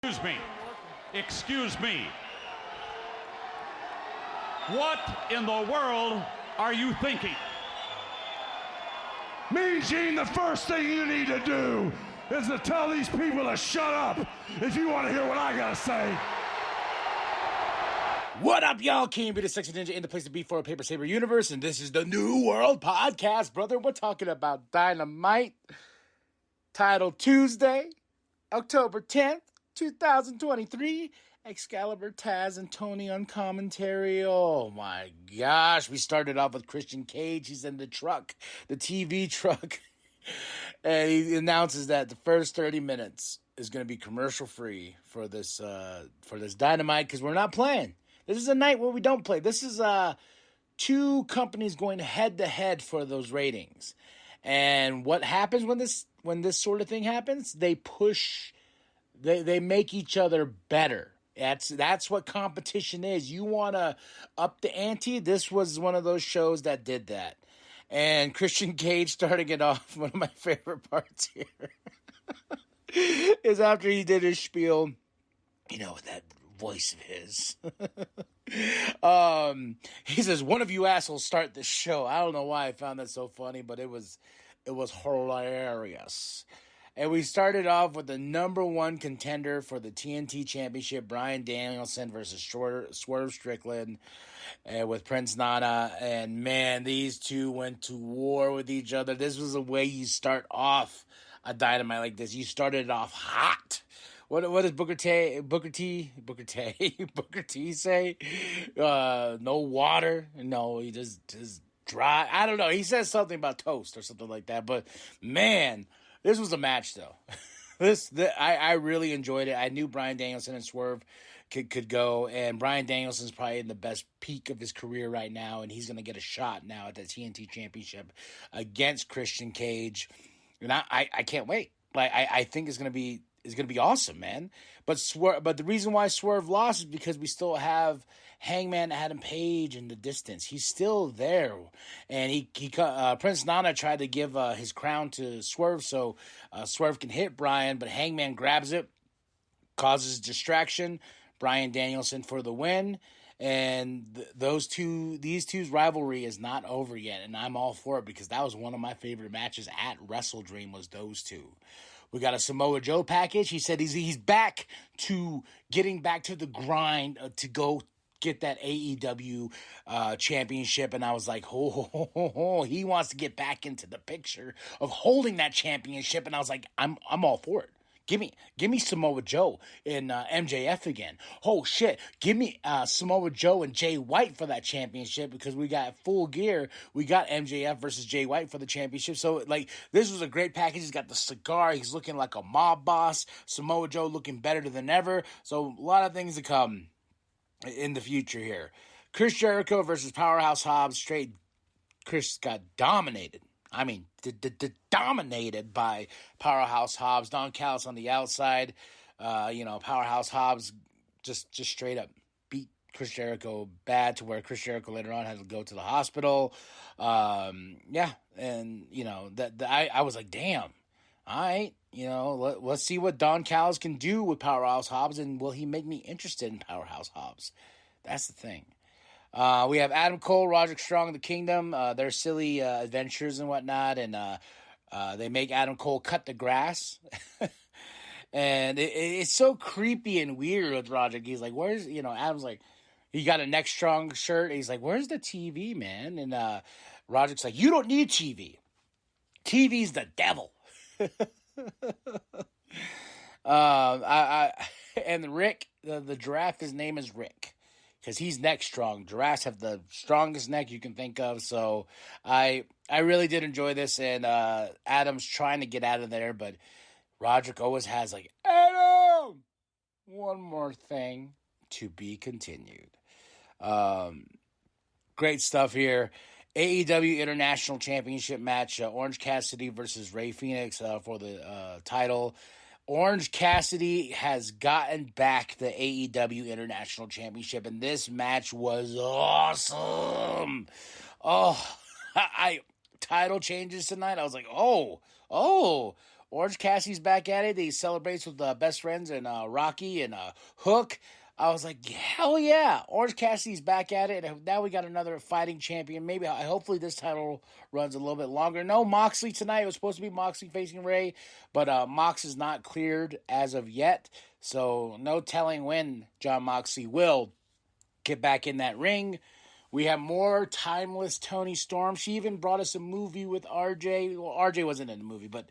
Excuse me. Excuse me. What in the world are you thinking? Mean Gene, the first thing you need to do is to tell these people to shut up if you want to hear what I gotta say. What up, y'all? King be the Sexy Ninja in the place to be for a Paper Saber universe, and this is the New World Podcast, brother. We're talking about Dynamite, Title Tuesday, October 10th, 2023. Excalibur, Taz, and Tony on commentary. Oh my gosh. We started off with Christian Cage. He's in the truck, the TV truck. And he announces that the first 30 minutes is going to be commercial free for this Dynamite because we're not playing. This is a night where we don't play. This is two companies going head to head for those ratings. And what happens when this sort of thing happens? They push, they make each other better. That's what competition is. You want to up the ante. This was one of those shows that did that. And Christian Cage starting it off, one of my favorite parts here, is after he did his spiel, you know, with that voice of his. He says, "One of you assholes start this show." I don't know why I found that so funny, but it was hilarious. And we started off with the number one contender for the TNT Championship, Bryan Danielson versus Swerve Strickland, with Prince Nana. And man, these two went to war with each other. This was the way you start off a Dynamite like this. You started it off hot. What does Booker T say? No water. No, he just dry. I don't know. He says something about toast or something like that. But man, this was a match, though. I really enjoyed it. I knew Bryan Danielson and Swerve could go, and Bryan Danielson's probably in the best peak of his career right now, and he's going to get a shot now at the TNT Championship against Christian Cage, and I can't wait. Like I think it's going to be awesome, man. But the reason why Swerve lost is because we still have Hangman Adam Page in the distance. He's still there, and Prince Nana tried to give his crown to Swerve so Swerve can hit Bryan, but Hangman grabs it, causes distraction. Bryan Danielson for the win. And these two's rivalry is not over yet, and I'm all for it because that was one of my favorite matches at Wrestle Dream was those two. We got a Samoa Joe package. He said he's back to getting back to the grind to go get that AEW championship, and I was like, he wants to get back into the picture of holding that championship, and I was like, I'm all for it. Give me Samoa Joe and MJF again. Oh, shit. Give me Samoa Joe and Jay White for that championship because we got Full Gear. We got MJF versus Jay White for the championship. So, like, this was a great package. He's got the cigar. He's looking like a mob boss. Samoa Joe looking better than ever. So, a lot of things to come in the future here. Chris Jericho versus Powerhouse Hobbs. Chris got dominated. I mean, dominated by Powerhouse Hobbs. Don Callis on the outside. Powerhouse Hobbs just straight up beat Chris Jericho bad to where Chris Jericho later on had to go to the hospital. And, I was like, damn. All right, let's see what Don Callis can do with Powerhouse Hobbs, and will he make me interested in Powerhouse Hobbs? That's the thing. We have Adam Cole, Roderick Strong, the Kingdom, their silly adventures and whatnot, and they make Adam Cole cut the grass. And it's so creepy and weird with Roderick. He's like, Adam's like, he got a Neck Strong shirt, and he's like, where's the TV, man? And Roderick's like, you don't need TV. TV's the devil. And Rick, the giraffe, his name is Rick. Because he's neck strong. Giraffes have the strongest neck you can think of. So I really did enjoy this. And Adam's trying to get out of there. But Roderick always has like, Adam! One more thing to be continued. Great stuff here. AEW International Championship match. Orange Cassidy versus Rey Fenix for the title. Orange Cassidy has gotten back the AEW International Championship, and this match was awesome. Oh, title changes tonight. I was like, oh, Orange Cassidy's back at it. He celebrates with best friends and Rocky and Hook. I was like, hell yeah, Orange Cassidy's back at it. And now we got another fighting champion. Maybe, hopefully this title runs a little bit longer. No Moxley tonight. It was supposed to be Moxley facing Ray, but Mox is not cleared as of yet. So no telling when Jon Moxley will get back in that ring. We have more timeless Toni Storm. She even brought us a movie with RJ. Well, RJ wasn't in the movie, but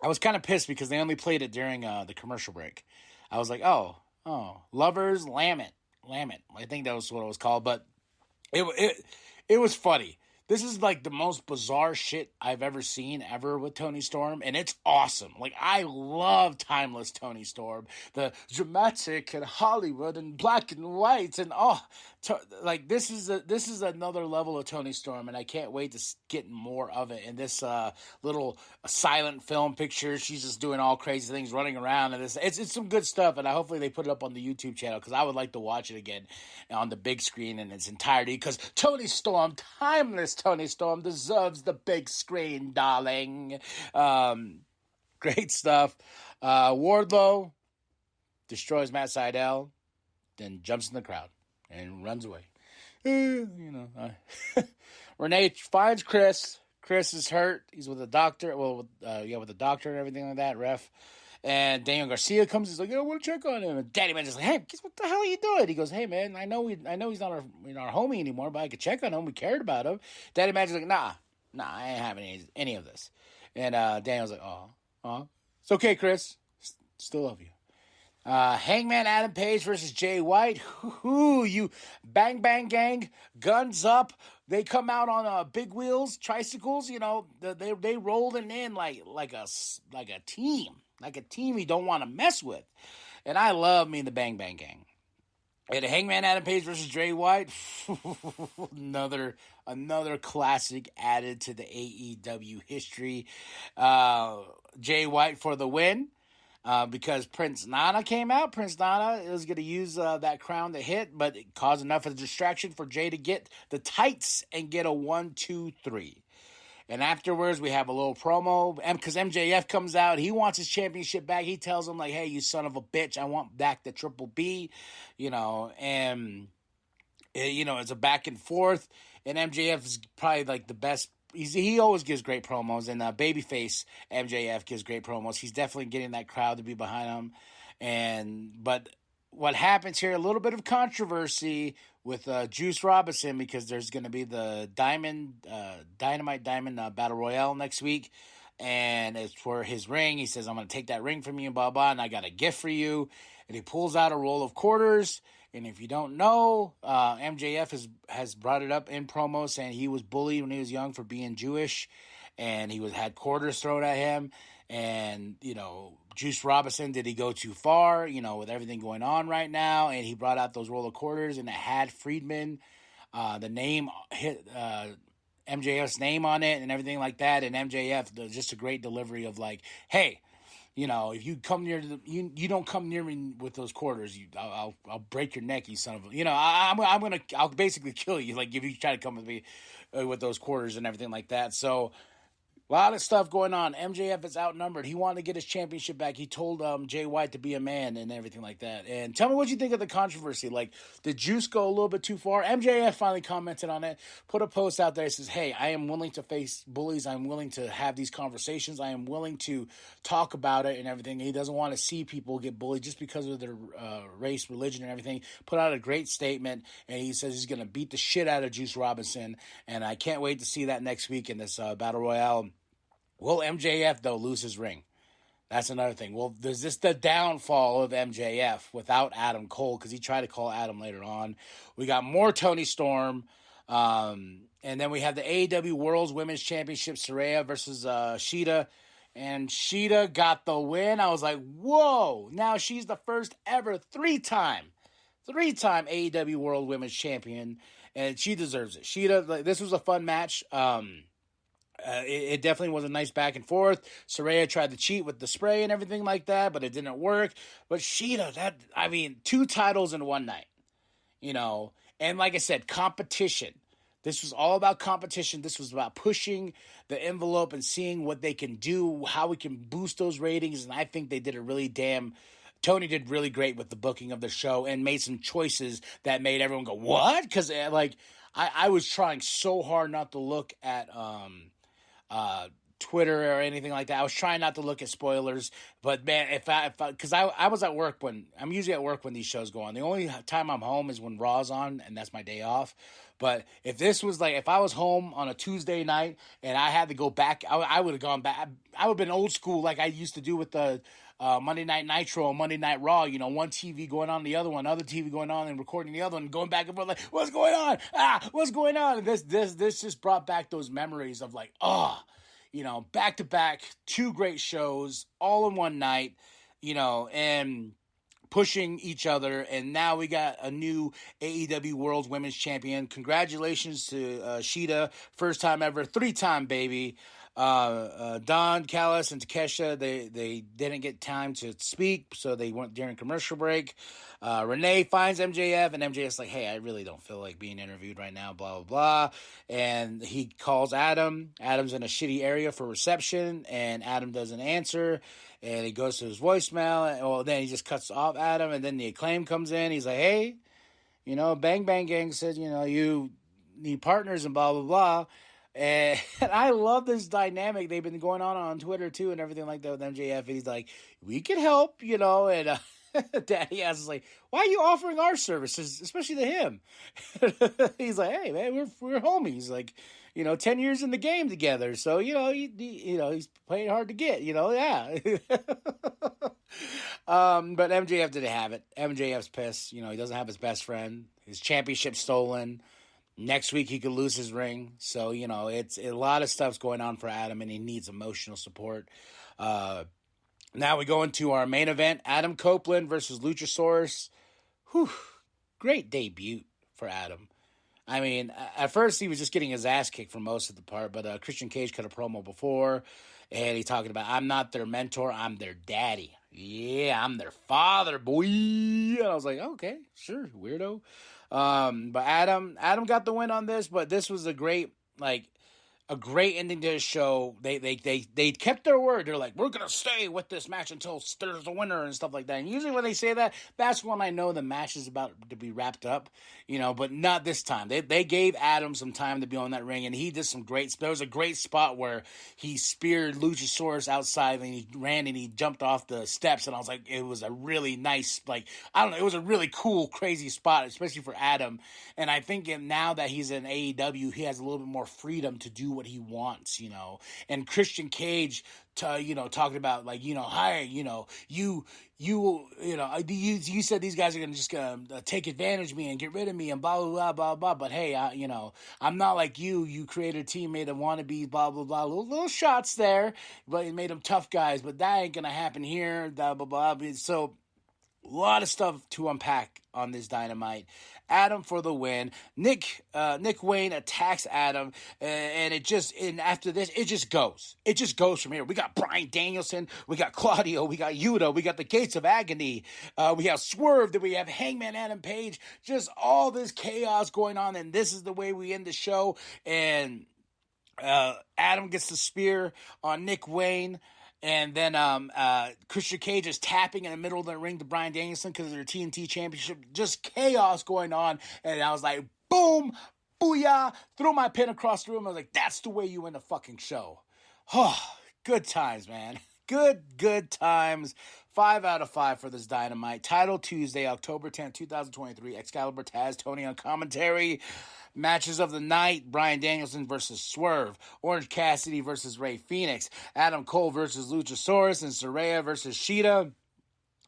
I was kind of pissed because they only played it during the commercial break. I was like, oh, Lovers Lament. I think that was what it was called, but it was funny. This is like the most bizarre shit I've ever seen with Toni Storm, and it's awesome. Like, I love timeless Toni Storm. The dramatic and Hollywood and black and white and this is another level of Toni Storm, and I can't wait to get more of it in this little silent film picture. She's just doing all crazy things, running around, and it's some good stuff, and hopefully they put it up on the YouTube channel because I would like to watch it again on the big screen in its entirety because Toni Storm, timeless Toni Storm, deserves the big screen, darling. Great stuff. Wardlow destroys Matt Sydal, then jumps in the crowd and runs away. Renee finds Chris. Chris is hurt. He's with a doctor. Well, with a doctor and everything like that, ref. And Daniel Garcia comes. He's like, I want to check on him. And Daddy Man just like, hey, what the hell are you doing? He goes, hey man, I know he's not our homie anymore, but I could check on him. We cared about him. Daddy Man's like, nah, I ain't having any of this. And Daniel's like, it's okay, Chris. Still love you. Hangman Adam Page versus Jay White. You bang bang gang, guns up. They come out on big wheels, tricycles. They rolling in like a team. Like a team you don't want to mess with. And I love me the Bang Bang Gang. And Hangman Adam Page versus Jay White. another classic added to the AEW history. Jay White for the win. Because Prince Nana came out. Prince Nana was going to use that crown to hit, but it caused enough of a distraction for Jay to get the tights and get a 1, 2, 3. And afterwards, we have a little promo. Because MJF comes out. He wants his championship back. He tells him, like, hey, you son of a bitch, I want back the Triple B. And, it's a back and forth. And MJF is probably, like, the best. He always gives great promos. And Babyface MJF gives great promos. He's definitely getting that crowd to be behind him. But what happens here, a little bit of controversy with Juice Robinson because there's going to be the Dynamite Battle Royale next week. And it's for his ring. He says, I'm going to take that ring from you, blah, blah, and I got a gift for you. And he pulls out a roll of quarters. And if you don't know, MJF has brought it up in promos saying he was bullied when he was young for being Jewish. And he had quarters thrown at him. And, Juice Robinson, did he go too far, with everything going on right now? And he brought out those roll of quarters, and it had Friedman, the name, MJF's name on it and everything like that. And MJF, just a great delivery of like, hey, if you come near you don't come near me with those quarters, I'll break your neck, you son of a, I'll basically kill you. Like if you try to come with me with those quarters and everything like that. So a lot of stuff going on. MJF is outnumbered. He wanted to get his championship back. He told Jay White to be a man and everything like that. And tell me what you think of the controversy. Like, did Juice go a little bit too far? MJF finally commented on it, put a post out there that says, hey, I am willing to face bullies. I'm willing to have these conversations. I am willing to talk about it and everything. He doesn't want to see people get bullied just because of their race, religion, and everything. Put out a great statement, and he says he's going to beat the shit out of Juice Robinson. And I can't wait to see that next week in this Battle Royale. Will MJF, though, lose his ring? That's another thing. Well, is this the downfall of MJF without Adam Cole? Because he tried to call Adam later on. We got more Toni Storm. And then we have the AEW World's Women's Championship, Saraya versus Shida. And Shida got the win. I was like, whoa. Now she's the first ever three-time AEW World Women's Champion. And she deserves it. Shida, this was a fun match. It definitely was a nice back and forth. Saraya tried to cheat with the spray and everything like that, but it didn't work. But Shida, 2 titles in one night, and like I said, competition. This was all about competition. This was about pushing the envelope and seeing what they can do, how we can boost those ratings. And I think they did a really Tony did really great with the booking of the show and made some choices that made everyone go, what? Because, like, I was trying so hard not to look at Twitter or anything like that. I was trying not to look at spoilers, but man, because I was at work I'm usually at work when these shows go on. The only time I'm home is when Raw's on, and that's my day off. But if I was home on a Tuesday night and I had to go back, I would have gone back. I would have been old school like I used to do with the Monday Night Nitro and Monday Night Raw. One TV going on, the other one, other TV going on, and recording the other one, going back and forth like, what's going on? What's going on? And this just brought back those memories of like, back to back, 2 great shows all in one night, and pushing each other. And now we got a new AEW World Women's Champion. Congratulations to Sheeta, first time ever, 3-time baby. Don Callis and Takesha, they didn't get time to speak, so they went during commercial break. Renee finds MJF, and MJF's like, hey, I really don't feel like being interviewed right now, blah, blah, blah. And he calls Adam. Adam's in a shitty area for reception, and Adam doesn't answer, and he goes to his voicemail. Well, then he just cuts off Adam, and then the Acclaim comes in. He's like, hey, Bang Bang Gang said, you need partners and blah, blah, blah. And I love this dynamic. They've been going on Twitter, too, and everything like that with MJF. And he's like, we can help, and Daddy asks, like, why are you offering our services, especially to him? He's like, hey, man, we're homies. Like, 10 years in the game together. So, he's playing hard to get, yeah. But MJF didn't have it. MJF's pissed. He doesn't have his best friend. His championship stolen. Next week, he could lose his ring. So, it's a lot of stuff's going on for Adam, and he needs emotional support. Now we go into our main event, Adam Copeland versus Luchasaurus. Whew, great debut for Adam. I mean, at first, he was just getting his ass kicked for most of the part, but Christian Cage cut a promo before, and he talking about, I'm not their mentor, I'm their daddy. Yeah, I'm their father, boy. And I was like, okay, sure, weirdo. But Adam got the win on this, but this was a great ending to the show. They kept their word. They're like, we're gonna stay with this match until there's a winner and stuff like that. And usually when they say that, that's when I know the match is about to be wrapped up, but not this time. They gave Adam some time to be on that ring, and he did some there was a great spot where he speared Luchasaurus outside, and he ran and he jumped off the steps, and I was like, it was a really nice, it was a really cool, crazy spot, especially for Adam. And I think now that he's in AEW, he has a little bit more freedom to do what he wants, and Christian Cage, talking about hi, you said these guys are gonna take advantage of me and get rid of me and blah blah blah blah blah. But hey, I'm not like you. You created a teammate of wannabes, blah blah blah. Little shots there, but it made them tough guys. But that ain't gonna happen here. Blah blah blah. So a lot of stuff to unpack on this Dynamite. Adam for the win. Nick Wayne attacks Adam, and after this, it just goes. It just goes from here. We got Bryan Danielson, we got Claudio, we got Yuta, we got the Gates of Agony, we have Swerve, then we have Hangman Adam Page. Just all this chaos going on, and this is the way we end the show. And Adam gets the spear on Nick Wayne. And then Christian Cage is tapping in the middle of the ring to Bryan Danielson because of their TNT championship. Just chaos going on. And I was like, boom, booyah, throw my pin across the room. I was like, that's the way you end a fucking show. Oh, good times, man. Good times. 5 out of 5 for this Dynamite. Title Tuesday, October 10th, 2023. Excalibur Taz, Tony on commentary. Matches of the night, Bryan Danielson versus Swerve, Orange Cassidy versus Rey Fenix, Adam Cole versus Luchasaurus, and Saraya versus Sheeta.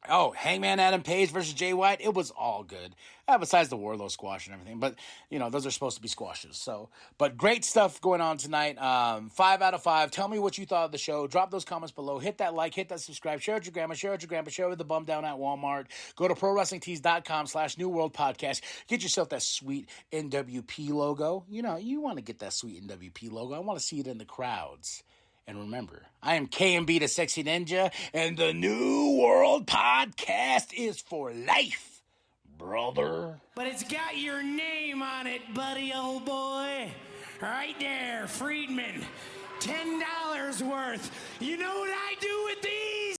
Oh, Hangman Adam Page versus Jay White. It was all good. Besides the Warlow squash and everything. But, those are supposed to be squashes. So, but great stuff going on tonight. 5 out of 5. Tell me what you thought of the show. Drop those comments below. Hit that like. Hit that subscribe. Share it with your grandma. Share it with your grandpa. Share it with the bum down at Walmart. Go to ProWrestlingTees.com/New World Podcast. Get yourself that sweet nWp logo. You want to get that sweet nWp logo. I want to see it in the crowds. And remember, I am KMB the Sexy Ninja, and the New World Podcast is for life, brother. But it's got your name on it, buddy, old boy. Right there, Friedman. $10 worth. You know what I do with these?